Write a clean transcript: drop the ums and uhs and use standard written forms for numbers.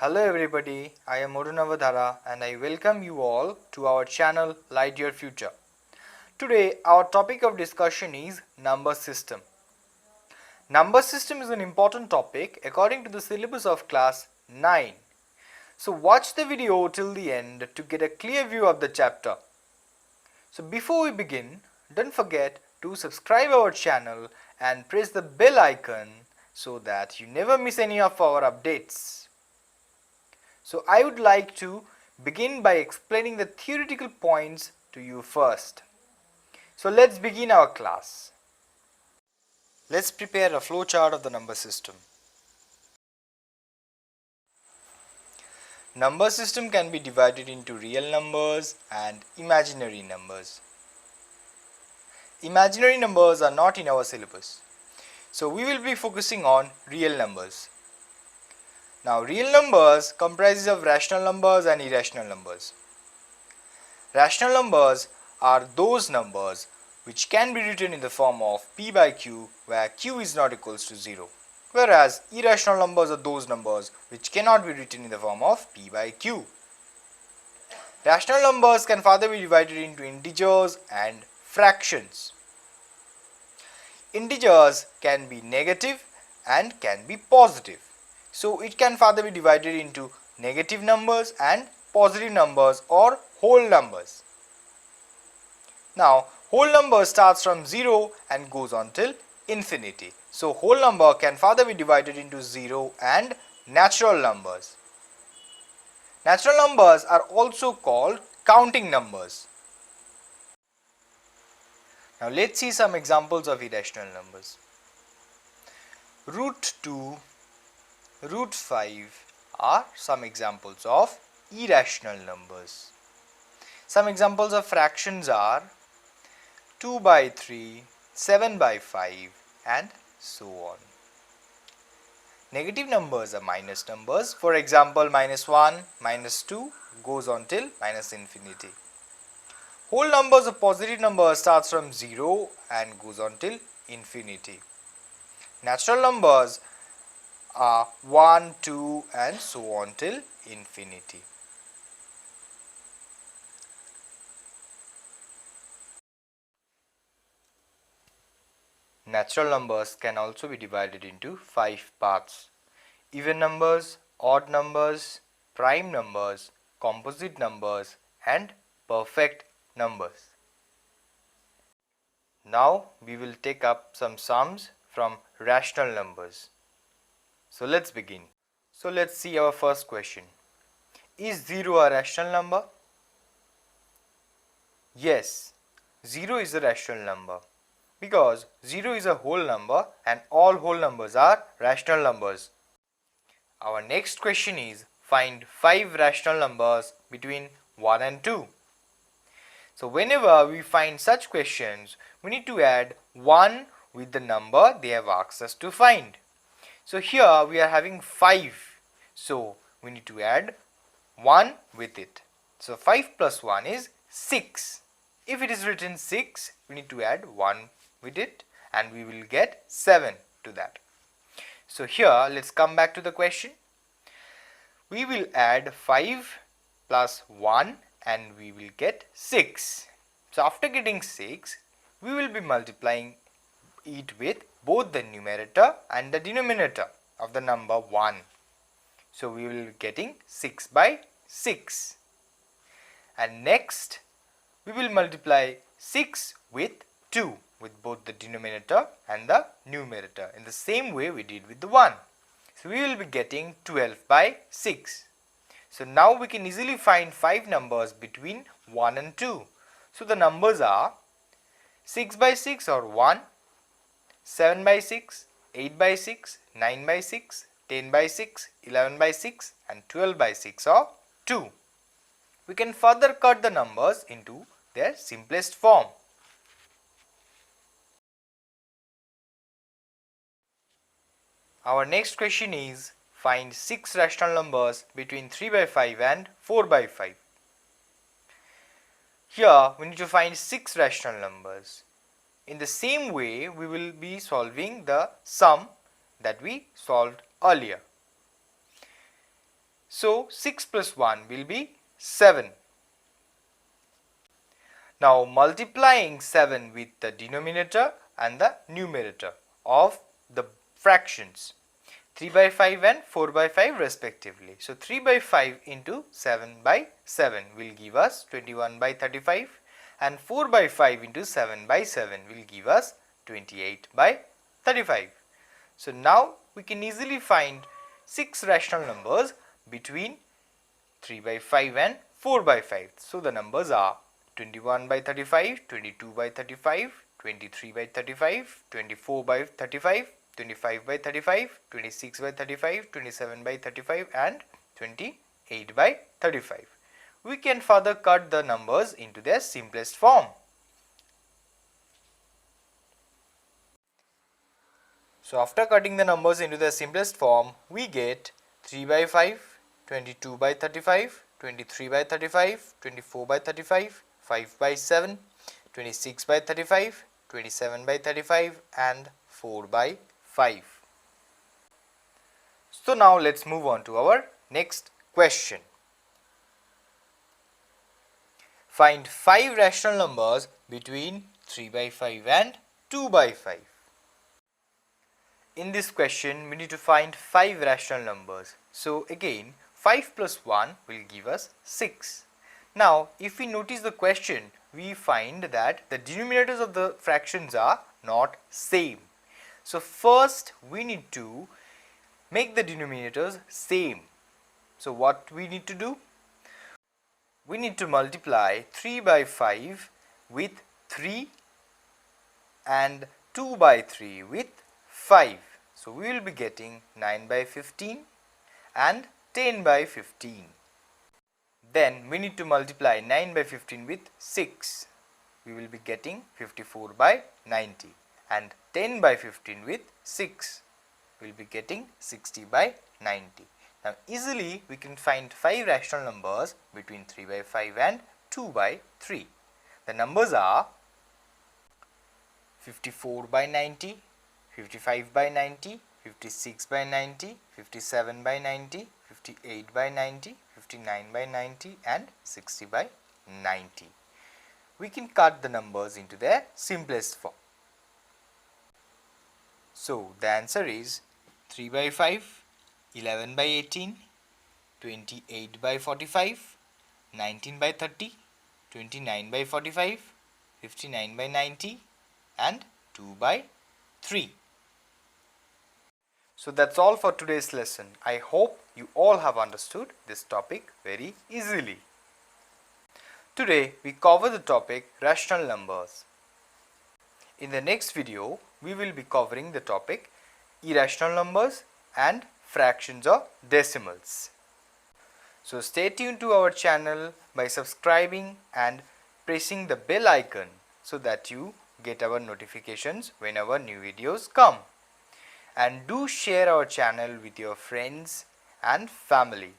Hello everybody, I am ARUNAVA'SKNOWLEDGEHUB and I welcome you all to our channel Light Your Future. Today our topic of discussion is number system. Number system is an important topic according to the syllabus of class 9. So watch the video till the end to get a clear view of the chapter. So before we begin, don't forget to subscribe our channel and press the bell icon so that you never miss any of our updates. So I would like to begin by explaining the theoretical points to you first. So let's begin our class. Let's prepare a flowchart of the number system. Number system can be divided into real numbers and imaginary numbers. Imaginary numbers are not in our syllabus. So we will be focusing on real numbers. Now real numbers comprises of rational numbers and irrational numbers. Rational numbers are those numbers which can be written in the form of p by q where q is not equals to 0. Whereas irrational numbers are those numbers which cannot be written in the form of p by q. Rational numbers can further be divided into integers and fractions. Integers can be negative and can be positive. So it can further be divided into negative numbers and positive numbers or whole numbers. Now whole number starts from 0 and goes on till infinity. So whole number can further be divided into 0 and natural numbers. Natural numbers are also called counting numbers. Now let's see some examples of irrational numbers. Root 2, root 5 are some examples of irrational numbers. Some examples of fractions are 2 by 3, 7 by 5 and so on. Negative numbers are minus numbers. For example, minus 1, minus 2 goes on till minus infinity. Whole numbers or positive numbers starts from 0 and goes on till infinity. Natural numbers are 1, 2 and so on till infinity. Natural numbers can also be divided into 5 parts: even numbers, odd numbers, prime numbers, composite numbers and perfect numbers. Now we will take up some sums from rational numbers. So let's begin. So let's see our first question. Is 0 a rational number? Yes, 0 is a rational number because 0 is a whole number and all whole numbers are rational numbers. Our next question is find 5 rational numbers between 1 and 2. So whenever we find such questions, we need to add 1 with the number they have asked us to find. So here we are having 5. So we need to add 1 with it. So 5 plus 1 is 6. If it is written 6, we need to add 1 with it and we will get 7 to that. So here let's come back to the question. We will add 5 plus 1 and we will get 6. So after getting 6, we will be multiplying it with both the numerator and the denominator of the number 1. So we will be getting 6 by 6. And next we will multiply 6 with 2 with both the denominator and the numerator in the same way we did with the 1. So we will be getting 12 by 6. So now we can easily find 5 numbers between 1 and 2. So the numbers are 6 by 6 or 1, 7 by 6, 8 by 6, 9 by 6, 10 by 6, 11 by 6 and 12 by 6 or 2. We can further cut the numbers into their simplest form. Our next question is find 6 rational numbers between 3 by 5 and 4 by 5. Here we need to find 6 rational numbers. In the same way we will be solving the sum that we solved earlier. So 6 plus 1 will be 7. Now multiplying 7 with the denominator and the numerator of the fractions 3 by 5 and 4 by 5 respectively. So 3 by 5 into 7 by 7 will give us 21 by 35, and 4 by 5 into 7 by 7 will give us 28 by 35. So now we can easily find 6 rational numbers between 3 by 5 and 4 by 5. So the numbers are 21 by 35, 22 by 35, 23 by 35, 24 by 35, 25 by 35, 26 by 35, 27 by 35 and 28 by 35. We can further cut the numbers into their simplest form. So after cutting the numbers into their simplest form, we get 3 by 5, 22 by 35, 23 by 35, 24 by 35, 5 by 7, 26 by 35, 27 by 35 and 4 by 5. So now let's move on to our next question. Find 5 rational numbers between 3 by 5 and 2 by 5. In this question, we need to find 5 rational numbers. So again, 5 plus 1 will give us 6. Now, if we notice the question, we find that the denominators of the fractions are not same. So first we need to make the denominators same. So what we need to do? We need to multiply 3 by 5 with 3 and 2 by 3 with 5. So we will be getting 9 by 15 and 10 by 15. Then we need to multiply 9 by 15 with 6. We will be getting 54 by 90, and 10 by 15 with 6. We will be getting 60 by 90. Now easily we can find 5 rational numbers between 3 by 5 and 2 by 3. The numbers are 54 by 90, 55 by 90, 56 by 90, 57 by 90, 58 by 90, 59 by 90 and 60 by 90. We can cut the numbers into their simplest form. So the answer is 3 by 5, 11 by 18, 28 by 45, 19 by 30, 29 by 45, 59 by 90 and 2 by 3. So that's all for today's lesson. I hope you all have understood this topic very easily. Today we cover the topic rational numbers. In the next video, we will be covering the topic irrational numbers and fractions or decimals. So stay tuned to our channel by subscribing and pressing the bell icon so that you get our notifications whenever new videos come. And do share our channel with your friends and family.